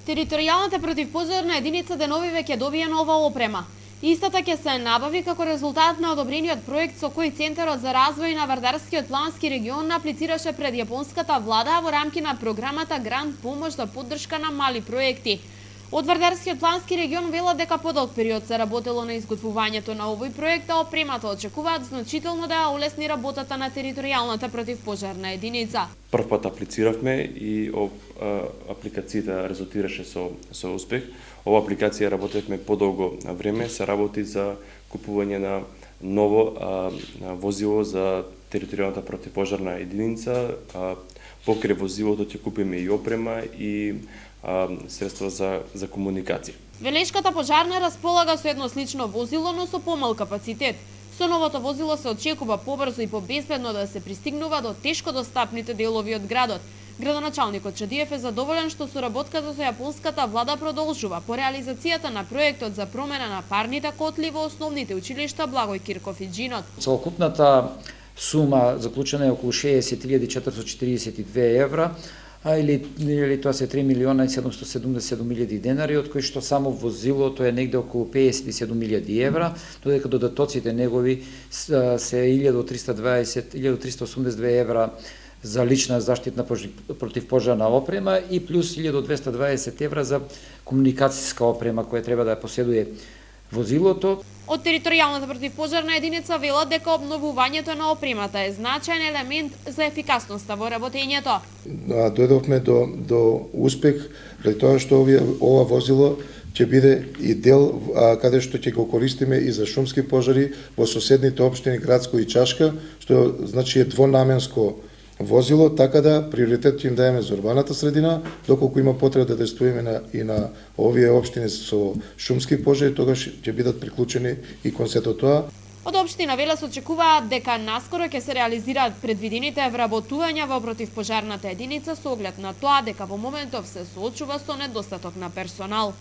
Територијалната противпожарна единица денови веќе добија нова опрема. Истата ќе се набави како резултат на одобрениот проект со кој Центарот за развој на Вардарскиот плански регион аплицираше пред јапонската влада во рамки на програмата Грант помош за поддршка на мали проекти. Од Вардарскиот плански регион велат дека подолг период се работело на изготвувањето на овој проект, а опремата очекуваат значително да ја олесни работата на територијалната противпожарна единица. Прв пат аплициравме и апликацијата резултираше со успех. Ова апликација работевме подолго време, се работи за купување на ново возило за територијалната противпожарна единица. Покрај возилото ќе купиме и опрема и средства за комуникација. Велешката пожарна располага со едно слично возило, но со помал капацитет. Со новото возило се очекува побрзо и побезбедно да се пристигнува до тешко достапните делови од градот. Градоначалникот Чадиев е задоволен што соработката со јапонската влада продолжува по реализацијата на проектот за промена на парните котли во основните училишта Благој Кирков и Джинот. Целокупната сума заклучена е околу 60.442 евра, или тоа се 3.777.000 денари, од кои што само возилото е негде околу 57.000 евра, додека додатоците негови се 1.382 евра за лична заштитна противпожарна опрема и плюс 1.220 евра за комуникацијска опрема која треба да ја поседуе возилото. Од територијалната противпожарна единица велат дека обновувањето на опремата е значаен елемент за ефикасноста во работењето. Дојдовме до успех ради тоа што ова возило ќе биде и дел каде што ќе го користиме и за шумски пожари во соседните општини Градско и Чашка, што значи е двонаменско возило, така да приоритет ќе им даеме за урбаната средина, доколку има потреба да действуваме и на овие општини со шумски пожари, тогаш ќе бидат приклучени и кон сето тоа. Од општина Велес очекуваат дека наскоро ќе се реализираат предвидените вработувања во противпожарната единица со оглед на тоа дека во моментов се соочува со недостаток на персонал.